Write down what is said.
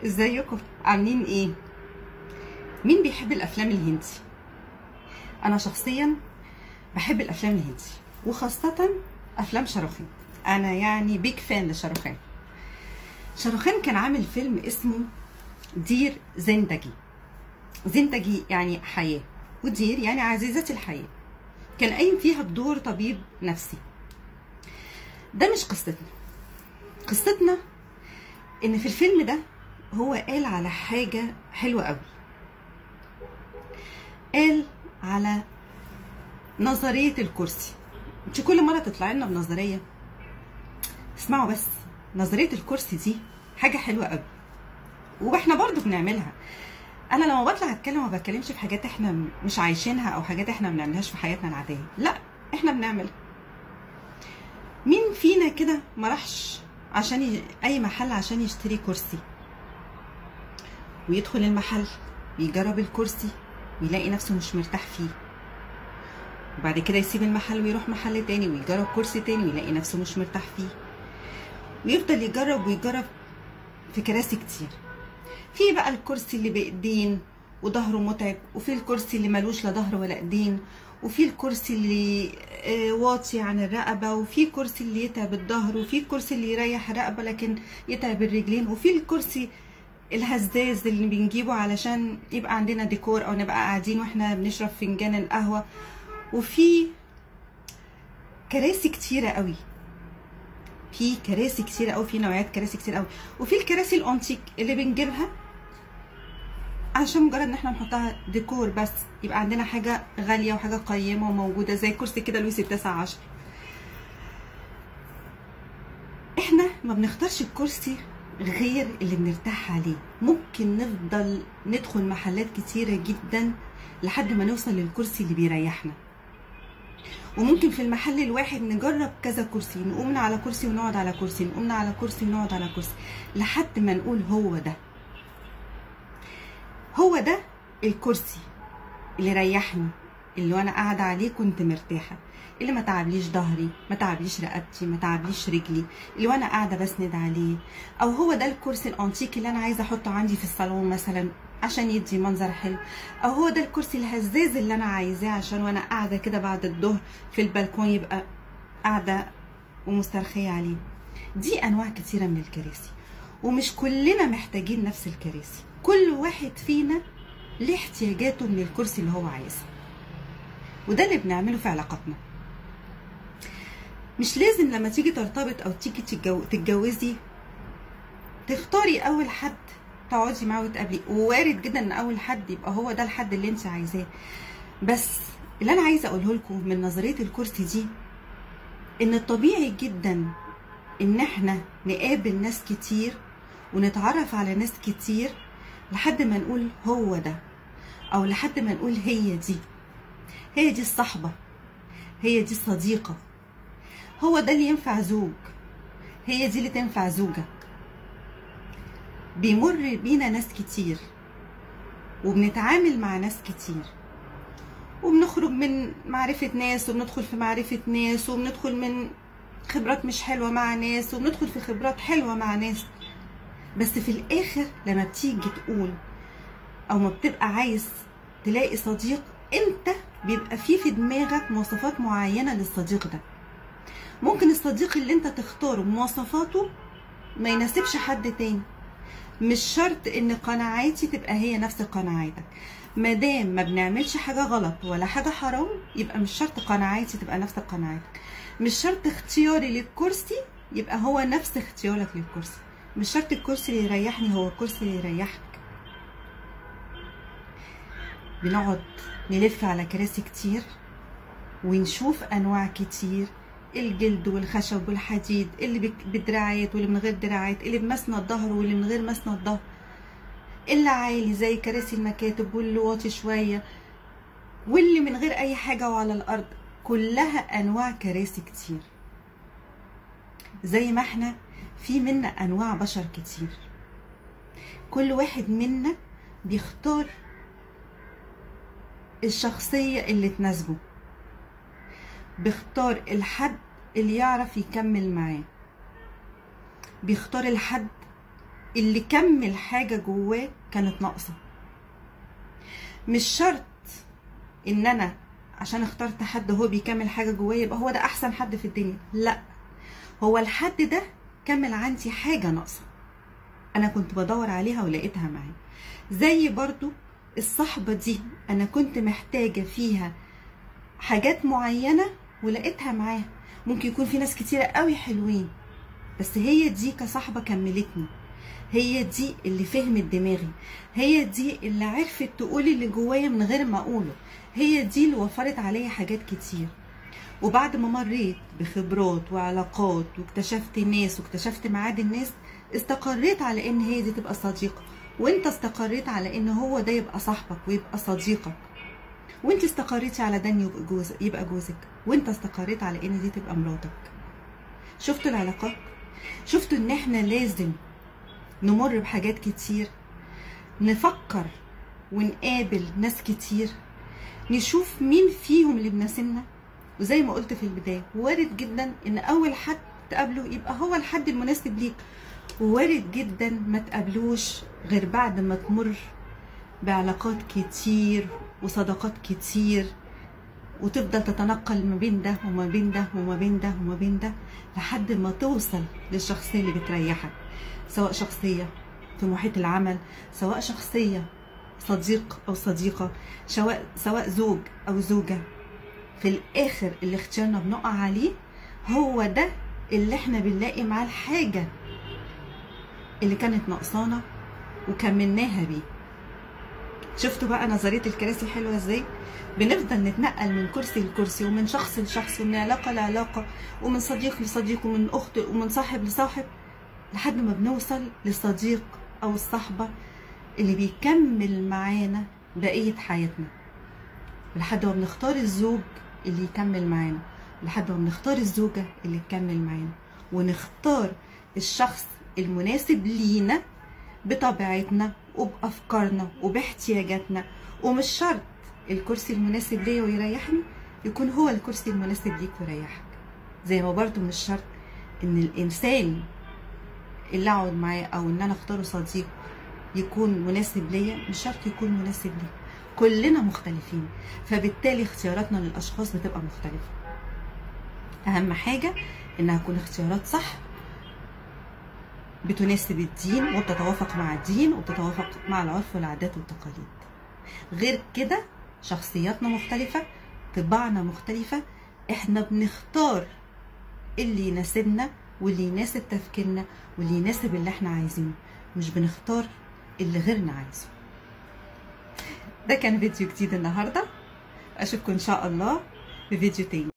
ازيكم عاملين ايه؟ مين بيحب الافلام الهندي؟ انا شخصيا بحب الافلام الهندي وخاصه افلام شاروخان. انا يعني بيك فان لشاروخان. شاروخان كان عامل فيلم اسمه دير زندگی. زندگی يعني حياه، ودير يعني عزيزتي الحياه. كان قايم فيها بدور طبيب نفسي. ده مش قصتنا. قصتنا ان في الفيلم ده هو قال على حاجه حلوه قوي. قال على نظريه الكرسي. انت كل مره تطلع لنا بنظريه، اسمعوا بس، نظريه الكرسي دي حاجه حلوه قوي واحنا برضو بنعملها. انا لما بطلع اتكلم ما بتكلمش في حاجات احنا مش عايشينها او حاجات احنا ما بنعملهاش في حياتنا العاديه، لا احنا بنعملها. مين فينا كده ما راحش عشان اي محل عشان يشتري كرسي ويدخل المحل ويجرب الكرسي ويلاقي نفسه مش مرتاح فيه، وبعد كده يسيب المحل ويروح محل تاني ويجرب كرسي تاني ويلاقي نفسه مش مرتاح فيه، ويفضل يجرب ويجرب في كراسي كتير. في بقى الكرسي اللي بايدين وظهره متعب، وفي الكرسي اللي ملوش لا ظهر ولا ايدين، وفي الكرسي اللي واطي عن الرقبه، وفي كرسي اللي يتعب الظهر، وفي الكرسي اللي يريح الرقبه لكن يتعب الرجلين، وفي الكرسي الهزاز اللي بنجيبه علشان يبقى عندنا ديكور او نبقى قاعدين واحنا بنشرب فنجان القهوه، وفي كراسي كتيره قوي. في كراسي كتيره قوي، في نوعيات كراسي كتير قوي، وفي الكراسي الانتيك اللي بنجيبها عشان مجرد ان احنا نحطها ديكور بس، يبقى عندنا حاجه غاليه وحاجه قيمه وموجوده، زي كرسي كده لويس ال19. احنا ما بنختارش الكرسي غير اللي بنرتاح عليه. ممكن نفضل ندخل محلات كتيره جدا لحد ما نوصل للكرسي اللي بيريحنا، وممكن في المحل الواحد نجرب كذا كرسي، نقوم من على كرسي ونقعد على كرسي، نقوم على كرسي ونقعد على كرسي، لحد ما نقول هو ده الكرسي اللي ريحني، اللي وانا قاعده عليه كنت مرتاحه، اللي ما تعبليش ظهري، ما تعبليش رقبتي، ما تعبليش رجلي، اللي وانا قاعده بسند عليه. او هو ده الكرسي الانتيك اللي انا عايزه احطه عندي في الصالون مثلا عشان يدي منظر حلو. او هو ده الكرسي الهزاز اللي انا عايزاه عشان وانا قاعده كده بعد الظهر في البلكون يبقى قاعده ومسترخيه عليه. دي انواع كتيره من الكراسي، ومش كلنا محتاجين نفس الكراسي. كل واحد فينا ليه احتياجاته من الكرسي اللي هو عايزه، وده اللي بنعمله في علاقاتنا. مش لازم لما تيجي ترتبط او تيجي تتجوزي تختاري اول حد تقعدي معاه وتقابليه، ووارد جدا ان اول حد يبقى هو ده الحد اللي انت عايزاه. بس اللي انا عايزه اقوله لكم من نظريه الكرسي دي، ان الطبيعي جدا ان احنا نقابل ناس كتير ونتعرف على ناس كتير لحد ما نقول هو ده، او لحد ما نقول هي دي الصحبه، هي دي الصديقه، هو ده اللي ينفع زوج، هي دي اللي تنفع زوجه. بيمر بينا ناس كتير وبنتعامل مع ناس كتير، وبنخرج من معرفة ناس وبندخل في معرفة ناس، وبندخل من خبرات مش حلوة مع ناس وبندخل في خبرات حلوة مع ناس. بس في الآخر لما بتيجي تقول أو ما بتبقى عايز تلاقي صديق، انت بيبقى في دماغك مواصفات معينة للصديق ده. ممكن الصديق اللي انت تختاره مواصفاته ما يناسبش حد تاني. مش شرط ان قناعاتي تبقى هي نفس قناعاتك. مادام ما بنعملش حاجه غلط ولا حاجه حرام، يبقى مش شرط قناعاتي تبقى نفس قناعاتك. مش شرط اختياري للكرسي يبقى هو نفس اختيارك للكرسي. مش شرط الكرسي اللي يريحني هو الكرسي اللي يريحك. بنقعد نلف على كراسي كتير ونشوف انواع كتير، الجلد والخشب والحديد، اللي بدراعات واللي من غير دراعات، اللي بمسند ظهر واللي من غير مسند ظهر، اللي عالي زي كراسي المكاتب واللي واطي شويه واللي من غير اي حاجه وعلى الارض. كلها انواع كراسي كتير، زي ما احنا في منا انواع بشر كتير. كل واحد منا بيختار الشخصيه اللي تناسبه، بيختار الحد اللي يعرف يكمل معاه، بيختار الحد اللي كمل حاجة جواه كانت ناقصة. مش شرط ان انا عشان اخترت حد هو بيكمل حاجة جواه يبقى هو ده احسن حد في الدنيا، لا، هو الحد ده كمل عندي حاجة ناقصة انا كنت بدور عليها ولقيتها معايا. زي برضو الصحبة دي انا كنت محتاجة فيها حاجات معينة ولقيتها معاها. ممكن يكون في ناس كتيرة قوي حلوين، بس هي دي كصحبة كملتني، هي دي اللي فهمت دماغي، هي دي اللي عرفت تقول اللي جوايا من غير ما اقوله، هي دي اللي وفرت عليا حاجات كتير. وبعد ما مريت بخبرات وعلاقات واكتشفت ناس واكتشفت معادن ناس، استقريت على ان هي دي تبقى صديقة، وانت استقريت على ان هو ده يبقى صاحبك ويبقى صديقك، وانت استقريتي على ده يبقى جوزك، وانت استقريت على ان دي تبقى مراتك. شفتوا العلاقات؟ شفتوا ان احنا لازم نمر بحاجات كتير، نفكر ونقابل ناس كتير، نشوف مين فيهم اللي بناسبنا. وزي ما قلت في البداية، وارد جدا ان اول حد تقابله يبقى هو الحد المناسب ليك، ووارد جدا ما تقابلوش غير بعد ما تمر بعلاقات كتير وصداقات كتير، وتفضل تتنقل ما بين ده وما بين ده وما بين ده وما بين ده لحد ما توصل للشخصية اللي بتريحك، سواء شخصية في محيط العمل، سواء شخصية صديق أو صديقة، سواء زوج أو زوجة. في الآخر اللي اختيارنا بنقع عليه هو ده اللي احنا بنلاقي معاه الحاجة اللي كانت ناقصانا وكملناها بيه. شفتوا بقى نظرية الكراسي حلوة ازاي؟ بنفضل نتنقل من كرسي لكرسي، ومن شخص لشخص، ومن علاقة لعلاقة، ومن صديق لصديق، ومن أخت، ومن صاحب لصاحب، لحد ما بنوصل للصديق أو الصحبة اللي بيكمل معانا بقية حياتنا، لحد ما بنختار الزوج اللي يكمل معانا، لحد ما بنختار الزوجة اللي تكمل معانا، ونختار الشخص المناسب لينا بطبيعتنا وبأفكارنا وباحتياجاتنا. ومش شرط الكرسي المناسب ليا ويريحني يكون هو الكرسي المناسب ليك ويريحك، زي ما برضو مش شرط ان الانسان اللي اقعد معاه او ان انا اختاره صديق يكون مناسب ليا، مش شرط يكون مناسب ليك. كلنا مختلفين، فبالتالي اختياراتنا للاشخاص بتبقى مختلفة. اهم حاجة انها تكون اختيارات صح، بتناسب الدين وبتتوافق مع الدين وبتتوافق مع العرف والعادات والتقاليد. غير كده شخصياتنا مختلفة، طباعنا مختلفة، احنا بنختار اللي يناسبنا واللي يناسب تفكيرنا واللي يناسب اللي احنا عايزينه، مش بنختار اللي غيرنا عايزه. ده كان فيديو جديد النهاردة، اشوفكم ان شاء الله في فيديو تاني.